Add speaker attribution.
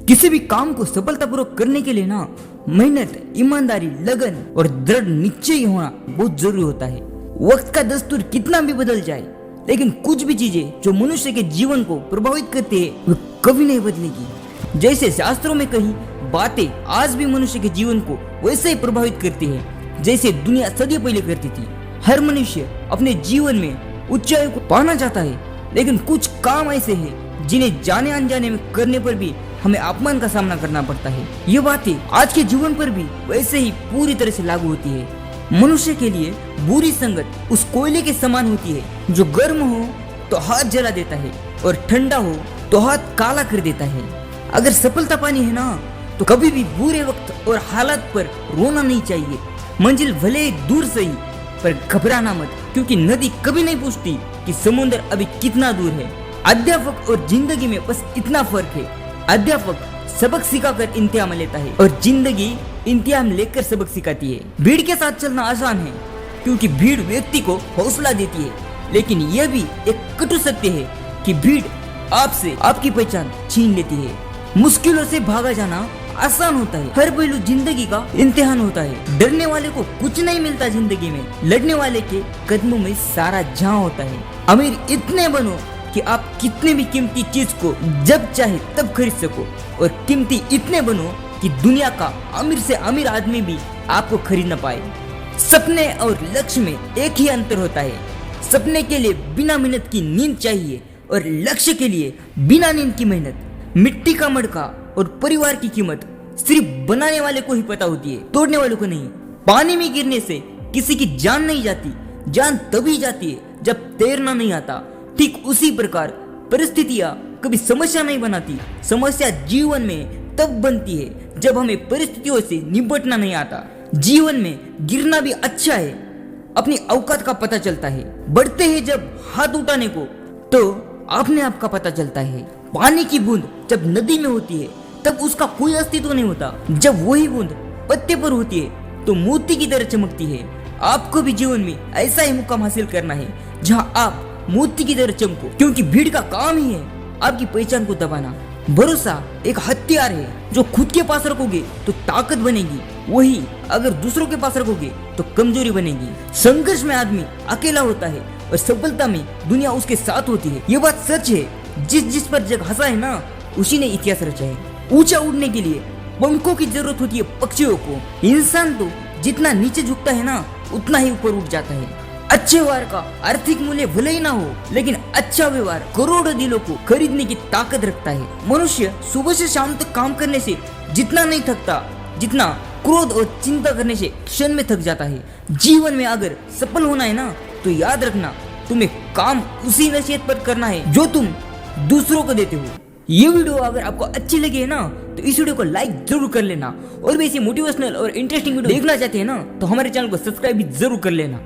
Speaker 1: किसी भी काम को सफलतापूर्वक करने के लिए ना मेहनत, ईमानदारी, लगन और दृढ़ निश्चय होना बहुत जरूरी होता है। वक्त का दस्तूर कितना भी बदल जाए, लेकिन कुछ भी चीजें जो मनुष्य के जीवन को प्रभावित करती है वो कभी नहीं बदलेगी। जैसे शास्त्रों में कही बातें आज भी मनुष्य के जीवन को वैसे ही प्रभावित करती है जैसे दुनिया सदी पहले करती थी। हर मनुष्य अपने जीवन में ऊंचाई को पाना चाहता है, लेकिन कुछ काम ऐसे हैं जिन्हें जाने अनजाने में करने पर भी हमें अपमान का सामना करना पड़ता है। ये बातें आज के जीवन पर भी वैसे ही पूरी तरह से लागू होती है। मनुष्य के लिए बुरी संगत उस कोयले के समान होती है जो गर्म हो तो हाथ जला देता है और ठंडा हो तो हाथ काला कर देता है। अगर सफलता पानी है ना तो कभी भी बुरे वक्त और हालात पर रोना नहीं चाहिए। मंजिल भले ही दूर सही पर घबराना मत, क्योंकि नदी कभी नहीं पूछती कि समुद्र अभी कितना दूर है। अध्यापक और जिंदगी में बस इतना फर्क है, अध्यापक सबक सिखाकर इम्तिहान लेता है और जिंदगी इम्तिहान लेकर सबक सिखाती है। भीड़ के साथ चलना आसान है क्योंकि भीड़ व्यक्ति को हौसला देती है, लेकिन यह भी एक कटु सत्य है कि भीड़ आपसे आपकी पहचान छीन लेती है। मुश्किलों से भागा जाना आसान होता है, हर पहलू जिंदगी का इम्तिहान होता है। डरने वाले को कुछ नहीं मिलता जिंदगी में, लड़ने वाले के कदमों में सारा जहां होता है। अमीर इतने बनो कि आप कितने भी कीमती चीज को जब चाहे तब खरीद सको, और कीमती इतने बनो कि दुनिया का अमीर से अमीर आदमी भी आपको खरीद न पाए। सपने और लक्ष्य में एक ही अंतर होता है, सपने के लिए बिना मेहनत की नींद चाहिए और लक्ष्य के लिए बिना नींद की मेहनत। मिट्टी का मटका और परिवार की कीमत सिर्फ बनाने वाले को ही पता होती है, तोड़ने वालों को नहीं। पानी में गिरने से किसी की जान नहीं जाती, जान तभी जाती है जब तैरना नहीं आता। ठीक उसी प्रकार परिस्थितियां कभी समस्या नहीं बनाती, समस्या जीवन में तब बनती है जब हमें परिस्थितियों से निपटना नहीं आता। जीवन में गिरना भी अच्छा है, अपनी औकात का पता चलता है। बढ़ते हैं जब हाथ उठाने को तो अपने आप का पता चलता है। पानी की बूंद जब नदी में होती है तब उसका कोई अस्तित्व नहीं होता, जब वही बूंद पत्ते पर होती है तो मोती की तरह चमकती है। आपको भी जीवन में ऐसा ही मुकाम हासिल करना है जहां आप मोती की तरह चमको, क्योंकि भीड़ का काम ही है आपकी पहचान को दबाना। भरोसा एक हथियार है, जो खुद के पास रखोगे तो ताकत बनेगी, वही अगर दूसरों के पास रखोगे तो कमजोरी बनेगी। संघर्ष में आदमी अकेला होता है और सफलता में दुनिया उसके साथ होती है। ये बात सच है, जिस पर जग हंसा है ना उसी ने इतिहास रचा है। ऊंचा उड़ने के लिए पंखों की जरूरत होती है पक्षियों को। इंसान तो जितना नीचे झुकता है ना उतना ही ऊपर उठ जाता है। अच्छे व्यवहार का आर्थिक मूल्य भले ही ना हो, लेकिन अच्छा व्यवहार करोड़ों दिलों को खरीदने की ताकत रखता है। मनुष्य सुबह से शाम तक काम करने से जितना नहीं थकता, जितना क्रोध और चिंता करने से क्षण में थक जाता है। जीवन में अगर सफल होना है ना तो याद रखना, तुम्हें काम उसी नसीहत पर करना है जो तुम दूसरों को देते हो। ये वीडियो अगर आपको अच्छी लगी है ना तो इस वीडियो को लाइक जरूर कर लेना, और भी ऐसी मोटिवेशनल और इंटरेस्टिंग वीडियो देखना चाहते हैं ना तो हमारे चैनल को सब्सक्राइब भी जरूर कर लेना।